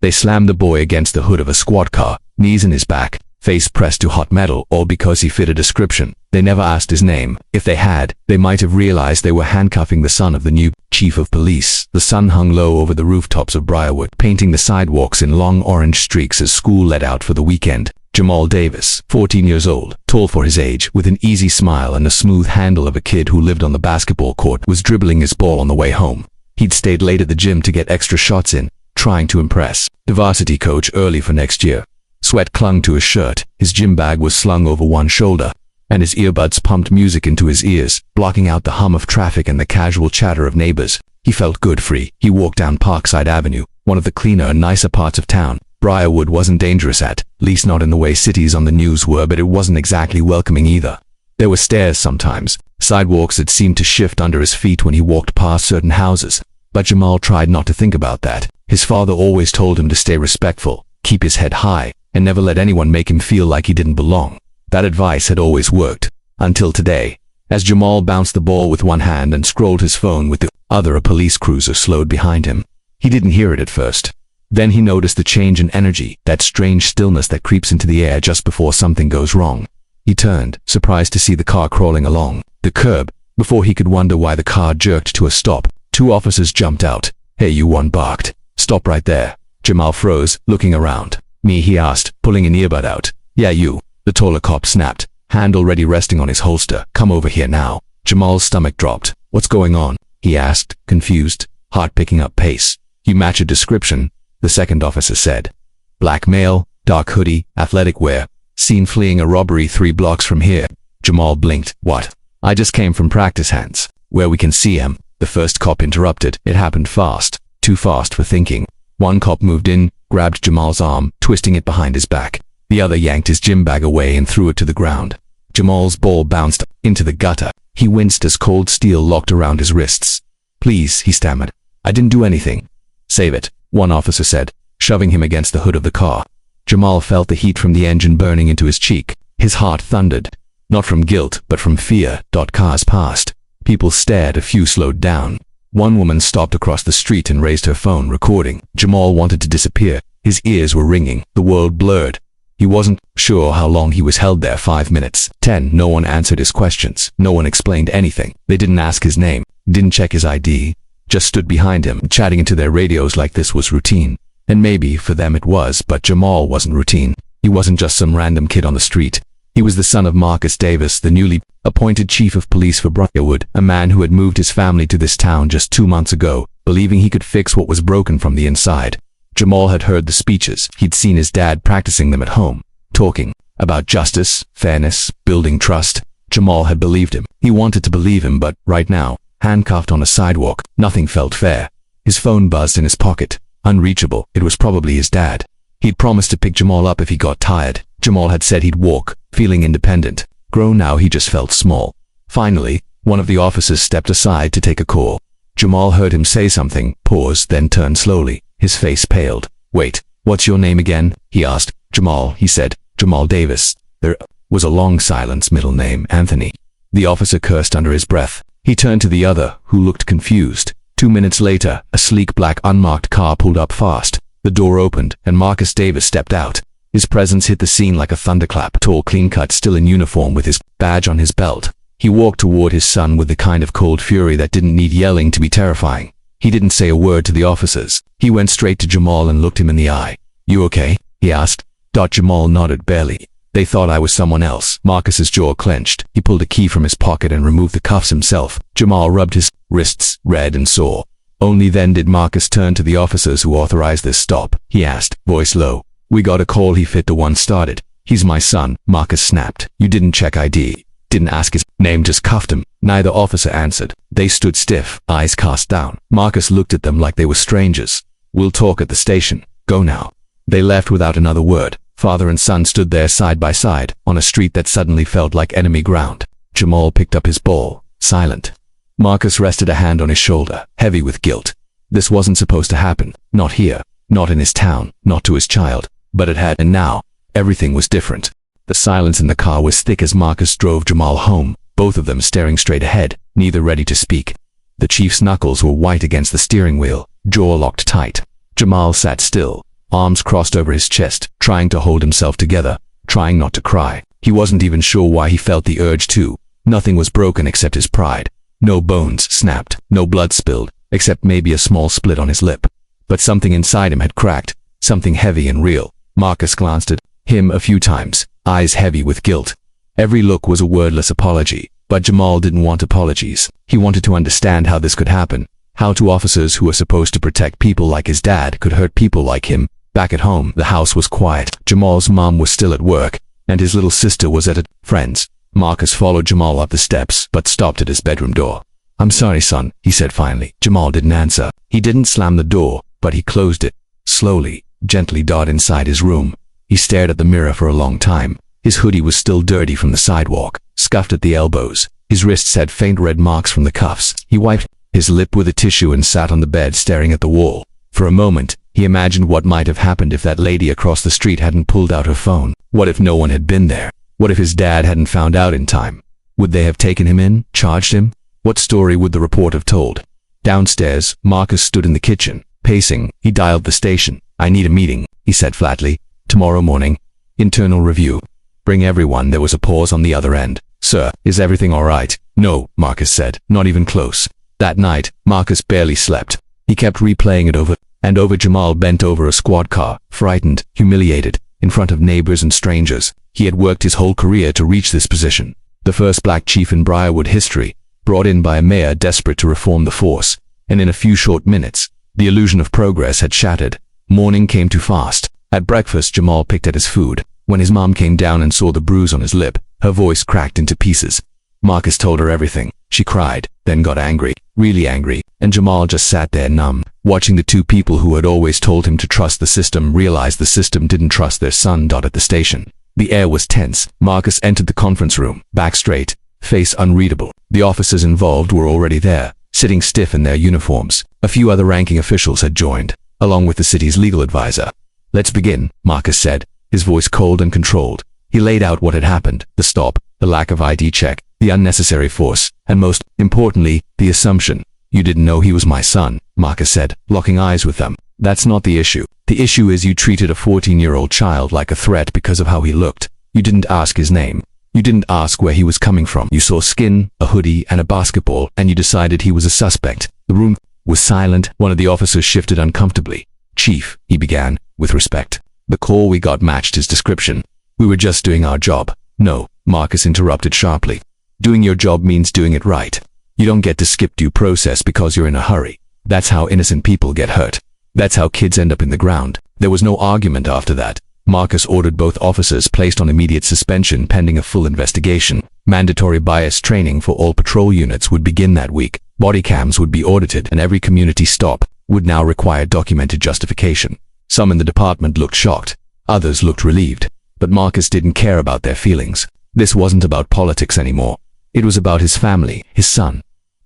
They slammed the boy against the hood of a squad car, knees in his back, face pressed to hot metal, all because he fit a description. They never asked his name. If they had, they might have realized they were handcuffing the son of the new chief of police. The sun hung low over the rooftops of Briarwood, painting the sidewalks in long orange streaks as school let out for the weekend. Jamal Davis, 14 years old, tall for his age, with an easy smile and the smooth handle of a kid who lived on the basketball court, was dribbling his ball on the way home. He'd stayed late at the gym to get extra shots in, trying to impress the varsity coach early for next year. Sweat clung to his shirt, his gym bag was slung over one shoulder, and his earbuds pumped music into his ears, blocking out the hum of traffic and the casual chatter of neighbors. He felt good free. He walked down Parkside Avenue, one of the cleaner and nicer parts of town. Briarwood wasn't dangerous at least not in the way cities on the news were, but it wasn't exactly welcoming either. There were stairs sometimes, sidewalks that seemed to shift under his feet when he walked past certain houses. But Jamal tried not to think about that. His father always told him to stay respectful, keep his head high, and never let anyone make him feel like he didn't belong. That advice had always worked. Until today. As Jamal bounced the ball with one hand and scrolled his phone with the other, a police cruiser slowed behind him. He didn't hear it at first. Then he noticed the change in energy, that strange stillness that creeps into the air just before something goes wrong. He turned, surprised to see the car crawling along the curb. Before he could wonder why the car jerked to a stop, two officers jumped out. "Hey, you," one barked. "Stop right there." Jamal froze, looking around. "Me?" he asked, pulling an earbud out. "Yeah, you," the taller cop snapped, hand already resting on his holster. "Come over here now." Jamal's stomach dropped. "What's going on?" he asked, confused, heart picking up pace. "You match a description," the second officer said. "Black male, dark hoodie, athletic wear, seen fleeing a robbery 3 blocks from here." Jamal blinked. "What?" "I just came from practice hands, where we can see him," the first cop interrupted. It happened fast, too fast for thinking. One cop moved in, grabbed Jamal's arm, twisting it behind his back. The other yanked his gym bag away and threw it to the ground. Jamal's ball bounced into the gutter. He winced as cold steel locked around his wrists. "Please," he stammered. "I didn't do anything." "Save it," one officer said, shoving him against the hood of the car. Jamal felt the heat from the engine burning into his cheek. His heart thundered. Not from guilt, but from fear. Cars passed. People stared, a few slowed down. One woman stopped across the street and raised her phone, recording. Jamal wanted to disappear. His ears were ringing. The world blurred. He wasn't sure how long he was held there. 5 minutes. 10. No one answered his questions. No one explained anything. They didn't ask his name. Didn't check his ID. Just stood behind him, chatting into their radios like this was routine. And maybe for them it was, but Jamal wasn't routine. He wasn't just some random kid on the street. He was the son of Marcus Davis, the newly appointed chief of police for Briarwood, a man who had moved his family to this town just 2 months ago, believing he could fix what was broken from the inside. Jamal had heard the speeches. He'd seen his dad practicing them at home, talking about justice, fairness, building trust. Jamal had believed him. He wanted to believe him, but right now, handcuffed on a sidewalk, nothing felt fair. His phone buzzed in his pocket. Unreachable. It was probably his dad. He'd promised to pick Jamal up if he got tired. Jamal had said he'd walk, feeling independent. Grown now, he just felt small. Finally, one of the officers stepped aside to take a call. Jamal heard him say something, paused, then turned slowly. His face paled. "Wait, what's your name again?" he asked. "Jamal," he said. "Jamal Davis." There was a long silence. "Middle name, Anthony." The officer cursed under his breath. He turned to the other, who looked confused. 2 minutes later, a sleek black unmarked car pulled up fast. The door opened, and Marcus Davis stepped out. His presence hit the scene like a thunderclap. Tall, clean-cut, still in uniform with his badge on his belt. He walked toward his son with the kind of cold fury that didn't need yelling to be terrifying. He didn't say a word to the officers. He went straight to Jamal and looked him in the eye. "You okay?" he asked. Jamal nodded, barely. "They thought I was someone else." Marcus's jaw clenched. He pulled a key from his pocket and removed the cuffs himself. Jamal rubbed his wrists, red and sore. Only then did Marcus turn to the officers who authorized this stop. He asked, voice low. "We got a call he fit the one started." "He's my son," Marcus snapped. "You didn't check ID. Didn't ask his name, just cuffed him." Neither officer answered. They stood stiff, eyes cast down. Marcus looked at them like they were strangers. "We'll talk at the station. Go now." They left without another word. Father and son stood there side by side, on a street that suddenly felt like enemy ground. Jamal picked up his ball, silent. Marcus rested a hand on his shoulder, heavy with guilt. This wasn't supposed to happen. Not here. Not in his town. Not to his child. But it had, and now, everything was different. The silence in the car was thick as Marcus drove Jamal home, both of them staring straight ahead, neither ready to speak. The chief's knuckles were white against the steering wheel, jaw locked tight. Jamal sat still, arms crossed over his chest, trying to hold himself together, trying not to cry. He wasn't even sure why he felt the urge to. Nothing was broken except his pride. No bones snapped, no blood spilled, except maybe a small split on his lip. But something inside him had cracked, something heavy and real. Marcus glanced at him a few times, eyes heavy with guilt. Every look was a wordless apology, but Jamal didn't want apologies. He wanted to understand how this could happen, how two officers who were supposed to protect people like his dad could hurt people like him. Back at home, the house was quiet. Jamal's mom was still at work, and his little sister was at a friend's. Marcus followed Jamal up the steps, but stopped at his bedroom door. "I'm sorry, son," he said finally. Jamal didn't answer. He didn't slam the door, but he closed it. Slowly, gently dart inside his room. He stared at the mirror for a long time. His hoodie was still dirty from the sidewalk, scuffed at the elbows. His wrists had faint red marks from the cuffs. He wiped his lip with a tissue and sat on the bed staring at the wall. For a moment, he imagined what might have happened if that lady across the street hadn't pulled out her phone. What if no one had been there? What if his dad hadn't found out in time? Would they have taken him in, charged him? What story would the report have told? Downstairs, Marcus stood in the kitchen, pacing. He dialed the station. "I need a meeting," he said flatly. "Tomorrow morning. Internal review. Bring everyone." There was a pause on the other end. "Sir, is everything all right?" "No," Marcus said. "Not even close." That night, Marcus barely slept. He kept replaying it over and over. Jamal bent over a squad car, frightened, humiliated, in front of neighbors and strangers. He had worked his whole career to reach this position. The first black chief in Briarwood history, brought in by a mayor desperate to reform the force. And in a few short minutes, the illusion of progress had shattered. Morning came too fast. At breakfast, Jamal picked at his food. When his mom came down and saw the bruise on his lip, her voice cracked into pieces. Marcus told her everything. She cried, then got angry, really angry, and Jamal just sat there numb, watching the two people who had always told him to trust the system realize the system didn't trust their son. At the station, the air was tense. Marcus entered the conference room, back straight, face unreadable. The officers involved were already there, sitting stiff in their uniforms. A few other ranking officials had joined, along with the city's legal advisor. "Let's begin," Marcus said, his voice cold and controlled. He laid out what had happened, the stop, the lack of ID check, the unnecessary force, and most importantly, the assumption. "You didn't know he was my son," Marcus said, locking eyes with them. "That's not the issue. The issue is you treated a 14-year-old child like a threat because of how he looked. You didn't ask his name. You didn't ask where he was coming from. You saw skin, a hoodie, and a basketball, and you decided he was a suspect." The room was silent. One of the officers shifted uncomfortably. "Chief," he began, with respect. "The call we got matched his description. We were just doing our job." "No," Marcus interrupted sharply. "Doing your job means doing it right. You don't get to skip due process because you're in a hurry. That's how innocent people get hurt. That's how kids end up in the ground." There was no argument after that. Marcus ordered both officers placed on immediate suspension pending a full investigation. Mandatory bias training for all patrol units would begin that week. Body cams would be audited, and every community stop would now require documented justification. Some in the department looked shocked. Others looked relieved. But Marcus didn't care about their feelings. This wasn't about politics anymore. It was about his family, his son.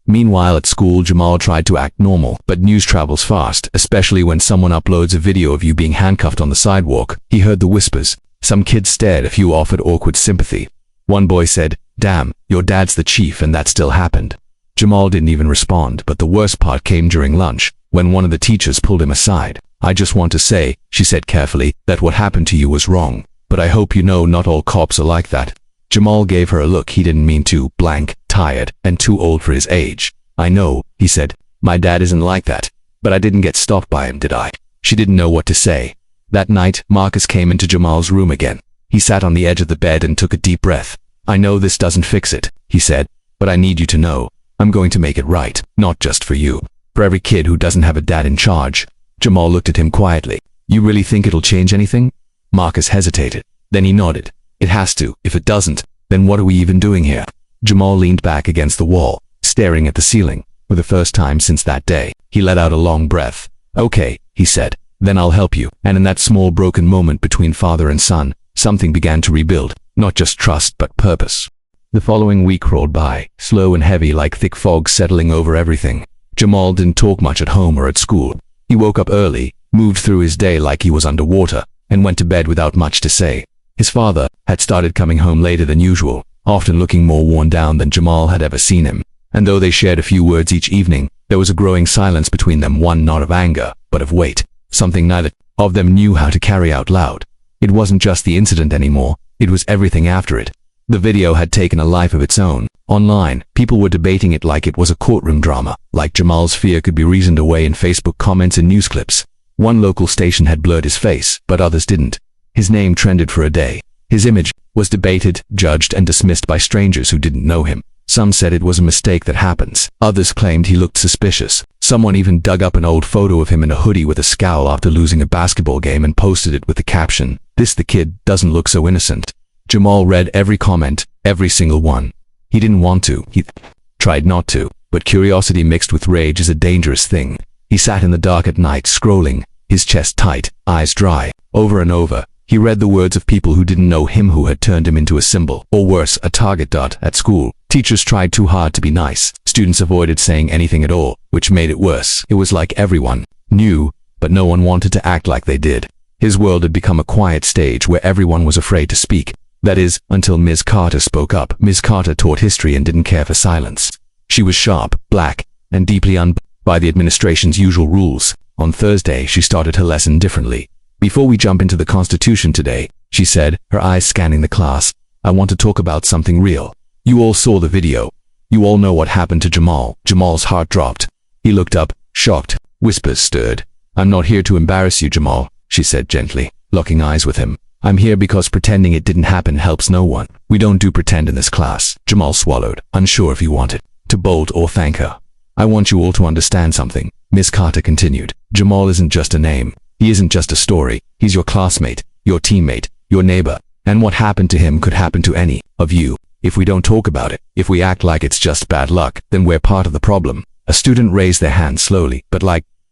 Meanwhile, at school, Jamal tried to act normal, but news travels fast, especially when someone uploads a video of you being handcuffed on the sidewalk. He heard the whispers. Some kids stared, a few offered awkward sympathy. One boy said, "Damn, your dad's the chief and that still happened." Jamal didn't even respond, but the worst part came during lunch, when one of the teachers pulled him aside. "I just want to say," she said carefully, "that what happened to you was wrong. But I hope you know not all cops are like that." Jamal gave her a look he didn't mean to, blank, tired, and too old for his age. "I know," he said. "My dad isn't like that. But I didn't get stopped by him, did I?" She didn't know what to say. That night, Marcus came into Jamal's room again. He sat on the edge of the bed and took a deep breath. "I know this doesn't fix it," he said, "but I need you to know. I'm going to make it right, not just for you. For every kid who doesn't have a dad in charge." Jamal looked at him quietly. "You really think it'll change anything?" Marcus hesitated. Then he nodded. "It has to. If it doesn't, then what are we even doing here?" Jamal leaned back against the wall, staring at the ceiling. For the first time since that day, he let out a long breath. "Okay," he said, "then I'll help you." And in that small broken moment between father and son, something began to rebuild, not just trust but purpose. The following week rolled by, slow and heavy like thick fog settling over everything. Jamal didn't talk much at home or at school. He woke up early, moved through his day like he was underwater, and went to bed without much to say. His father had started coming home later than usual, often looking more worn down than Jamal had ever seen him. And though they shared a few words each evening, there was a growing silence between them, one not of anger, but of weight. Something neither of them knew how to carry out loud. It wasn't just the incident anymore, it was everything after it. The video had taken a life of its own. Online, people were debating it like it was a courtroom drama, like Jamal's fear could be reasoned away in Facebook comments and news clips. One local station had blurred his face, but others didn't. His name trended for a day. His image was debated, judged, and dismissed by strangers who didn't know him. Some said it was a mistake that happens. Others claimed he looked suspicious. Someone even dug up an old photo of him in a hoodie with a scowl after losing a basketball game and posted it with the caption, "This the kid doesn't look so innocent." Jamal read every comment, every single one. He didn't want to. He tried not to. But curiosity mixed with rage is a dangerous thing. He sat in the dark at night, scrolling, his chest tight, eyes dry. Over and over, he read the words of people who didn't know him, who had turned him into a symbol, or worse, a target. At school, teachers tried too hard to be nice. Students avoided saying anything at all, which made it worse. It was like everyone knew, but no one wanted to act like they did. His world had become a quiet stage where everyone was afraid to speak. That is, until Ms. Carter spoke up. Ms. Carter taught history and didn't care for silence. She was sharp, black, and deeply unbound by the administration's usual rules. On Thursday, she started her lesson differently. "Before we jump into the Constitution today," she said, her eyes scanning the class, "I want to talk about something real. You all saw the video. You all know what happened to Jamal." Jamal's heart dropped. He looked up, shocked. Whispers stirred. "I'm not here to embarrass you, Jamal," she said gently, locking eyes with him. "I'm here because pretending it didn't happen helps no one. We don't do pretend in this class." Jamal swallowed, unsure if he wanted to bolt or thank her. "I want you all to understand something," Miss Carter continued. "Jamal isn't just a name. He isn't just a story. He's your classmate, your teammate, your neighbor. And what happened to him could happen to any of you. If we don't talk about it, if we act like it's just bad luck, then we're part of the problem." A student raised their hand slowly. "But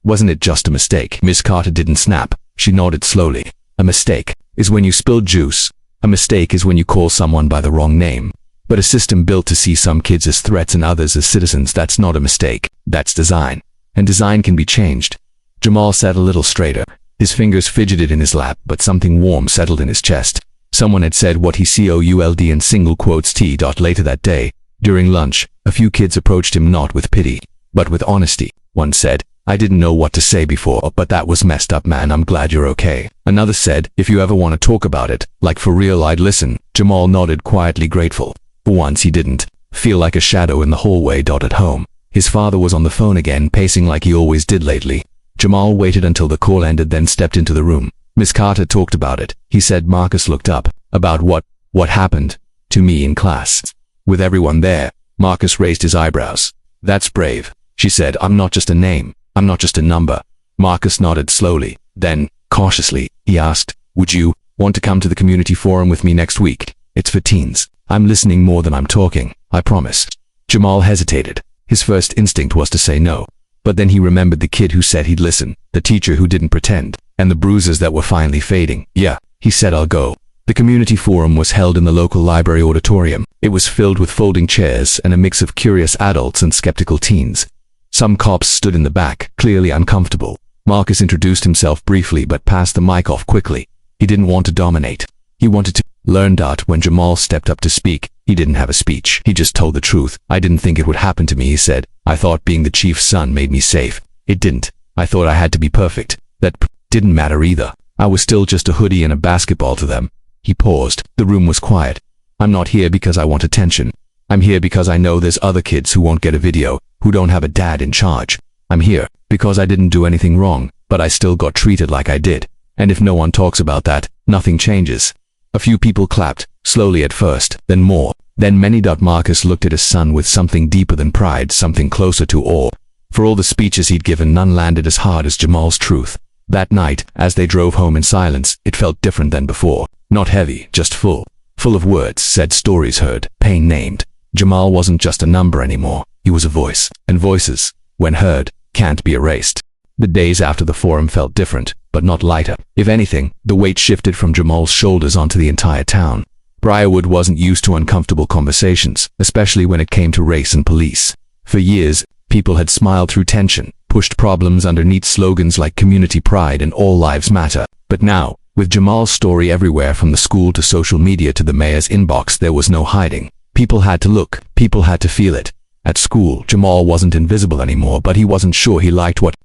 wasn't it just a mistake?" Miss Carter didn't snap. She nodded slowly. "A mistake is when you spill juice. A mistake is when you call someone by the wrong name. But a system built to see some kids as threats and others as citizens, that's not a mistake. That's design. And design can be changed." Jamal sat a little straighter. His fingers fidgeted in his lap, but something warm settled in his chest. Someone had said what he could in single quotes t. Later that day, during lunch, a few kids approached him not with pity, but with honesty. One said, "I didn't know what to say before, but that was messed up, man. I'm glad you're okay." Another said, "If you ever want to talk about it, like for real, I'd listen." Jamal nodded, quietly grateful. For once he didn't feel like a shadow in the hallway. At home, his father was on the phone again, pacing like he always did lately. Jamal waited until the call ended, then stepped into the room. Miss Carter talked about it, he said. Marcus looked up. "About what happened to me in class?" With everyone there, Marcus raised his eyebrows. "That's brave," she said. "I'm not just a name. I'm not just a number." Marcus nodded slowly. Then, cautiously, he asked, "Would you want to come to the community forum with me next week? It's for teens. I'm listening more than I'm talking, I promise." Jamal hesitated. His first instinct was to say no. But then he remembered the kid who said he'd listen, the teacher who didn't pretend, and the bruises that were finally fading. "Yeah," he said, "I'll go." The community forum was held in the local library auditorium. It was filled with folding chairs and a mix of curious adults and skeptical teens. Some cops stood in the back, clearly uncomfortable. Marcus introduced himself briefly but passed the mic off quickly. He didn't want to dominate. He wanted to learn. When Jamal stepped up to speak, he didn't have a speech. He just told the truth. "I didn't think it would happen to me," he said. "I thought being the chief's son made me safe. It didn't. I thought I had to be perfect. That didn't matter either. I was still just a hoodie and a basketball to them." He paused. The room was quiet. "I'm not here because I want attention. I'm here because I know there's other kids who won't get a video, who don't have a dad in charge. I'm here because I didn't do anything wrong, but I still got treated like I did. And if no one talks about that, nothing changes." A few people clapped, slowly at first, then more, then many. Marcus looked at his son with something deeper than pride, something closer to awe. For all the speeches he'd given, none landed as hard as Jamal's truth. That night, as they drove home in silence, it felt different than before. Not heavy, just full. Full of words said, stories heard, pain named. Jamal wasn't just a number anymore. He was a voice. And voices, when heard, can't be erased. The days after the forum felt different, but not lighter. If anything, the weight shifted from Jamal's shoulders onto the entire town. Briarwood wasn't used to uncomfortable conversations, especially when it came to race and police. For years, people had smiled through tension, pushed problems underneath slogans like community pride and all lives matter. But now, with Jamal's story everywhere from the school to social media to the mayor's inbox, there was no hiding. People had to look, people had to feel it. At school, Jamal wasn't invisible anymore, but he wasn't sure he liked what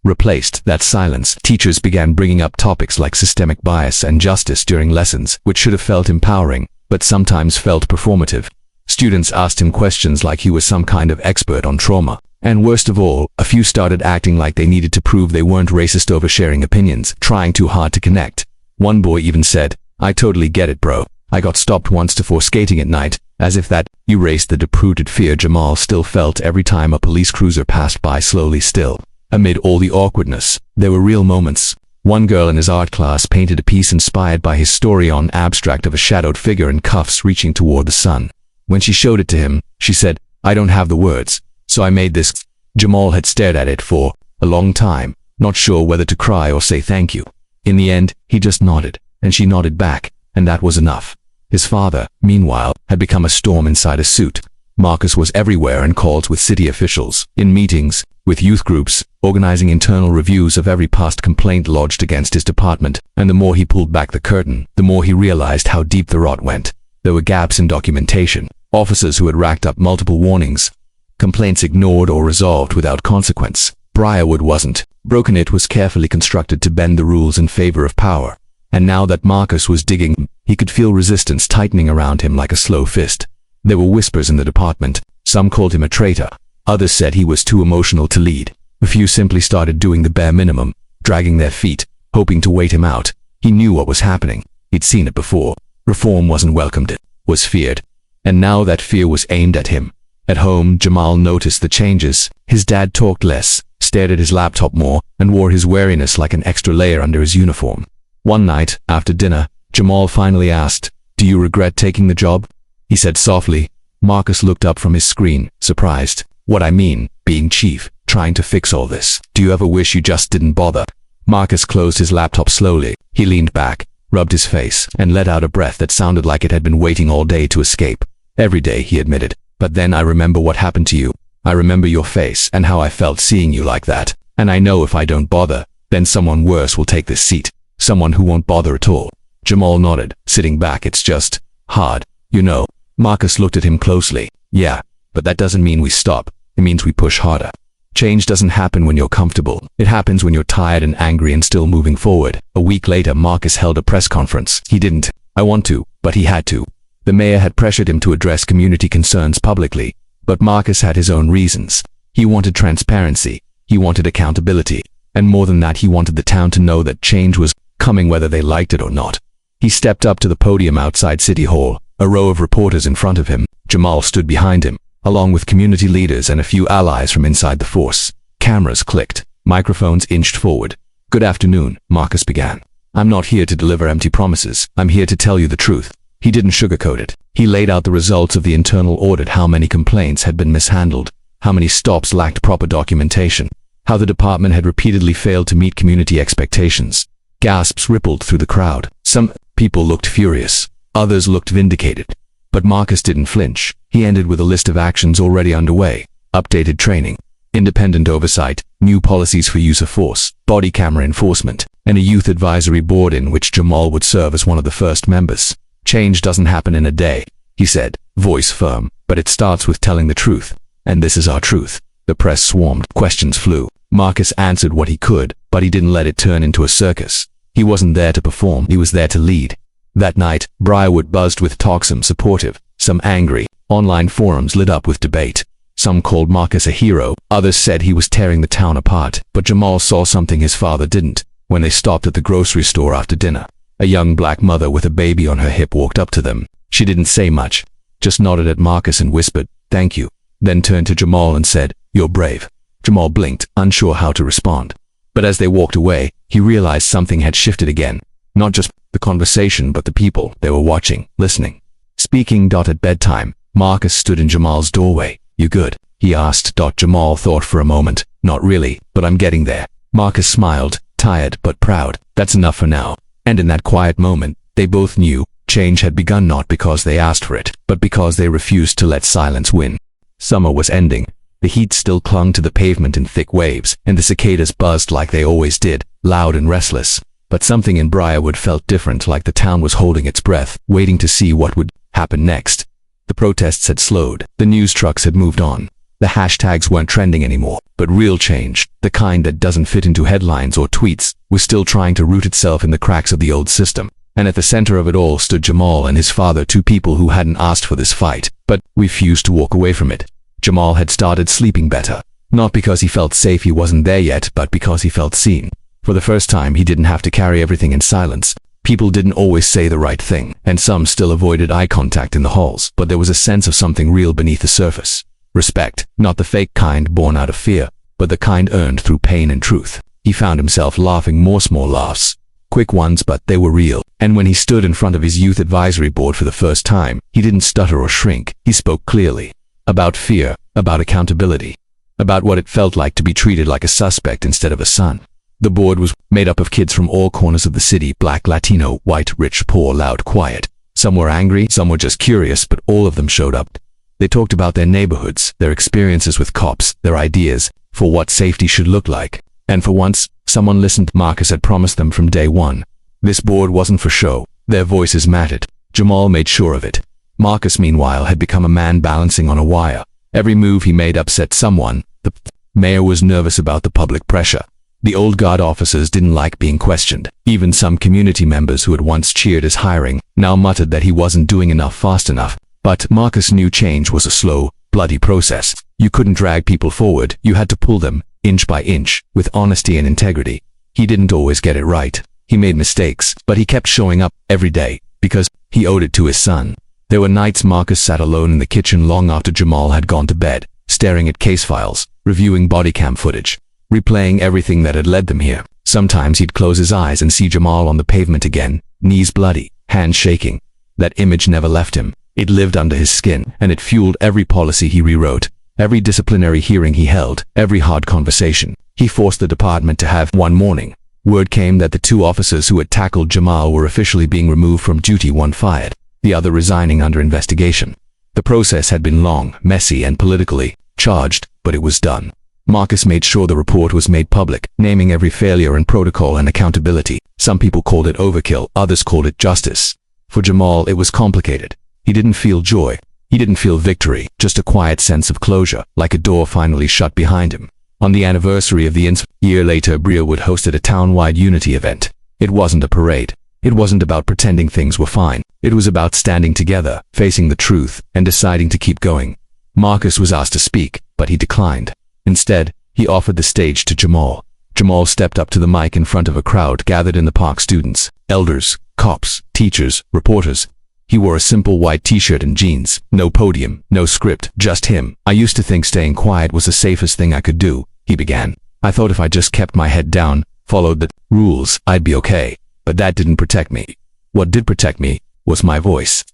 replaced that silence. Teachers began bringing up topics like systemic bias and justice during lessons, which should have felt empowering, but sometimes felt performative. Students asked him questions like he was some kind of expert on trauma. And worst of all, a few started acting like they needed to prove they weren't racist over sharing opinions, trying too hard to connect. One boy even said, "I totally get it, bro. I got stopped once for skating at night," as if that erased the deep-rooted fear Jamal still felt every time a police cruiser passed by slowly still. Amid all the awkwardness, there were real moments. One girl in his art class painted a piece inspired by his story on abstract of a shadowed figure in cuffs reaching toward the sun. When she showed it to him, she said, "I don't have the words, so I made this." Jamal had stared at it for a long time, not sure whether to cry or say thank you. In the end, he just nodded, and she nodded back, and that was enough. His father, meanwhile, had become a storm inside a suit. Marcus was everywhere in calls with city officials, in meetings, with youth groups, organizing internal reviews of every past complaint lodged against his department, and the more he pulled back the curtain, the more he realized how deep the rot went. There were gaps in documentation, officers who had racked up multiple warnings, complaints ignored or resolved without consequence. Briarwood wasn't. Broken, it was carefully constructed to bend the rules in favor of power. And now that Marcus was digging, he could feel resistance tightening around him like a slow fist. There were whispers in the department. Some called him a traitor. Others said he was too emotional to lead. A few simply started doing the bare minimum, dragging their feet, hoping to wait him out. He knew what was happening. He'd seen it before. Reform wasn't welcomed, it was feared. And now that fear was aimed at him. At home, Jamal noticed the changes. His dad talked less, stared at his laptop more, and wore his wariness like an extra layer under his uniform. One night, after dinner, Jamal finally asked, "Do you regret taking the job?" He said softly. Marcus looked up from his screen, surprised. "What I mean, being chief, trying to fix all this. Do you ever wish you just didn't bother?" Marcus closed his laptop slowly. He leaned back, rubbed his face, and let out a breath that sounded like it had been waiting all day to escape. "Every day," he admitted. "But then I remember what happened to you. I remember your face and how I felt seeing you like that. And I know if I don't bother, then someone worse will take this seat. Someone who won't bother at all." Jamal nodded, sitting back. "It's just hard, you know." Marcus looked at him closely. "Yeah, but that doesn't mean we stop. It means we push harder. Change doesn't happen when you're comfortable. It happens when you're tired and angry and still moving forward." A week later, Marcus held a press conference. He didn't want to, but he had to. The mayor had pressured him to address community concerns publicly, but Marcus had his own reasons. He wanted transparency, he wanted accountability, and more than that, he wanted the town to know that change was coming whether they liked it or not. He stepped up to the podium outside City Hall, a row of reporters in front of him. Jamal stood behind him, along with community leaders and a few allies from inside the force. Cameras clicked, microphones inched forward. "Good afternoon," Marcus began. "I'm not here to deliver empty promises. I'm here to tell you the truth." He didn't sugarcoat it. He laid out the results of the internal audit, how many complaints had been mishandled, how many stops lacked proper documentation, how the department had repeatedly failed to meet community expectations. Gasps rippled through the crowd. Some people looked furious. Others looked vindicated. But Marcus didn't flinch. He ended with a list of actions already underway. Updated training, independent oversight, new policies for use of force, body camera enforcement, and a youth advisory board in which Jamal would serve as one of the first members. "Change doesn't happen in a day," he said, voice firm, "but it starts with telling the truth. And this is our truth." The press swarmed. Questions flew. Marcus answered what he could, but he didn't let it turn into a circus. He wasn't there to perform, he was there to lead. That night, Briarwood buzzed with talk, some supportive, some angry. Online forums lit up with debate. Some called Marcus a hero, others said he was tearing the town apart. But Jamal saw something his father didn't. When they stopped at the grocery store after dinner, a young black mother with a baby on her hip walked up to them. She didn't say much, just nodded at Marcus and whispered, "Thank you," then turned to Jamal and said, "You're brave." Jamal blinked, unsure how to respond. But as they walked away, he realized something had shifted again. Not just the conversation, but the people. They were watching, listening. Speaking. At bedtime, Marcus stood in Jamal's doorway. "You good?" he asked. Jamal thought for a moment. "Not really, but I'm getting there." Marcus smiled, tired but proud. "That's enough for now." And in that quiet moment, they both knew change had begun, not because they asked for it, but because they refused to let silence win. Summer was ending. The heat still clung to the pavement in thick waves, and the cicadas buzzed like they always did, loud and restless. But something in Briarwood felt different, like the town was holding its breath, waiting to see what would happen next. The protests had slowed. The news trucks had moved on. The hashtags weren't trending anymore, but real change, the kind that doesn't fit into headlines or tweets, was still trying to root itself in the cracks of the old system. And at the center of it all stood Jamal and his father, two people who hadn't asked for this fight, but refused to walk away from it. Jamal had started sleeping better. Not because he felt safe he wasn't there yet, but because he felt seen. For the first time, he didn't have to carry everything in silence. People didn't always say the right thing, and some still avoided eye contact in the halls, but there was a sense of something real beneath the surface. Respect, not the fake kind born out of fear, but the kind earned through pain and truth. He found himself laughing more small laughs. Quick ones, but they were real. And when he stood in front of his youth advisory board for the first time, he didn't stutter or shrink. He spoke clearly. About fear, about accountability, about what it felt like to be treated like a suspect instead of a son. The board was made up of kids from all corners of the city, black, Latino, white, rich, poor, loud, quiet. Some were angry, some were just curious, but all of them showed up. They talked about their neighborhoods, their experiences with cops, their ideas for what safety should look like. And for once, someone listened. Marcus had promised them from day one. This board wasn't for show. Their voices mattered. Jamal made sure of it. Marcus, meanwhile, had become a man balancing on a wire. Every move he made upset someone. The mayor was nervous about the public pressure. The old guard officers didn't like being questioned. Even some community members who had once cheered his hiring now muttered that he wasn't doing enough fast enough. But Marcus knew change was a slow, bloody process. You couldn't drag people forward, you had to pull them, inch by inch, with honesty and integrity. He didn't always get it right. He made mistakes, but he kept showing up every day, because he owed it to his son. There were nights Marcus sat alone in the kitchen long after Jamal had gone to bed, staring at case files, reviewing body cam footage, replaying everything that had led them here. Sometimes he'd close his eyes and see Jamal on the pavement again, knees bloody, hands shaking. That image never left him. It lived under his skin, and it fueled every policy he rewrote, every disciplinary hearing he held, every hard conversation he forced the department to have. One morning, word came that the two officers who had tackled Jamal were officially being removed from duty, one fired, the other resigning under investigation. The process had been long, messy, and politically charged, but it was done. Marcus made sure the report was made public, naming every failure and protocol and accountability. Some people called it overkill, others called it justice. For Jamal, it was complicated. He didn't feel joy. He didn't feel victory, just a quiet sense of closure, like a door finally shut behind him. On the anniversary of the incident, a year later, Brewood hosted a town-wide unity event. It wasn't a parade. It wasn't about pretending things were fine. It was about standing together, facing the truth, and deciding to keep going. Marcus was asked to speak, but he declined. Instead, he offered the stage to Jamal. Jamal stepped up to the mic in front of a crowd gathered in the park: students, elders, cops, teachers, reporters. He wore a simple white t-shirt and jeans. No podium, no script, just him. "I used to think staying quiet was the safest thing I could do," he began. "I thought if I just kept my head down, followed the rules, I'd be okay. But that didn't protect me. What did protect me was my voice,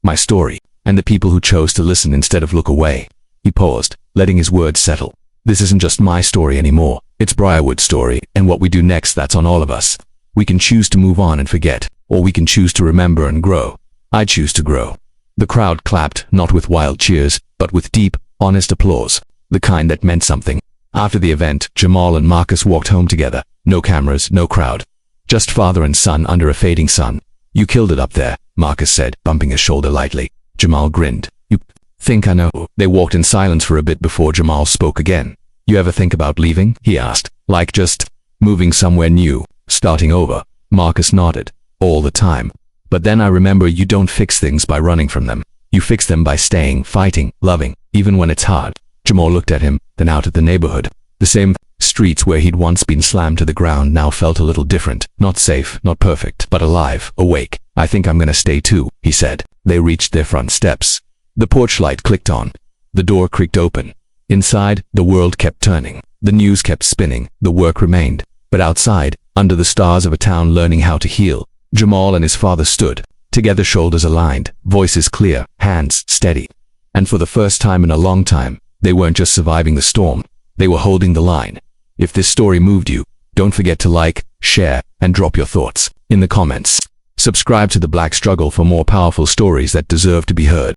my story, and the people who chose to listen instead of look away." He paused, letting his words settle. "This isn't just my story anymore. It's Briarwood's story, and what we do next, that's on all of us. We can choose to move on and forget, or we can choose to remember and grow. I choose to grow." The crowd clapped, not with wild cheers, but with deep, honest applause, the kind that meant something. After the event, Jamal and Marcus walked home together. No cameras, no crowd. Just father and son under a fading sun. "You killed it up there," Marcus said, bumping his shoulder lightly. Jamal grinned. "You think I know?" They walked in silence for a bit before Jamal spoke again. "You ever think about leaving?" he asked. "Like just moving somewhere new, starting over?" Marcus nodded. "All the time. But then I remember you don't fix things by running from them. You fix them by staying, fighting, loving, even when it's hard." Jamal looked at him, then out at the neighborhood. The same streets where he'd once been slammed to the ground now felt a little different. Not safe, not perfect, but alive, awake. "I think I'm gonna stay too," he said. They reached their front steps. The porch light clicked on. The door creaked open. Inside, the world kept turning. The news kept spinning. The work remained. But outside, under the stars of a town learning how to heal, Jamal and his father stood, together, shoulders aligned, voices clear, hands steady. And for the first time in a long time, they weren't just surviving the storm, they were holding the line. If this story moved you, don't forget to like, share, and drop your thoughts in the comments. Subscribe to The Black Struggle for more powerful stories that deserve to be heard.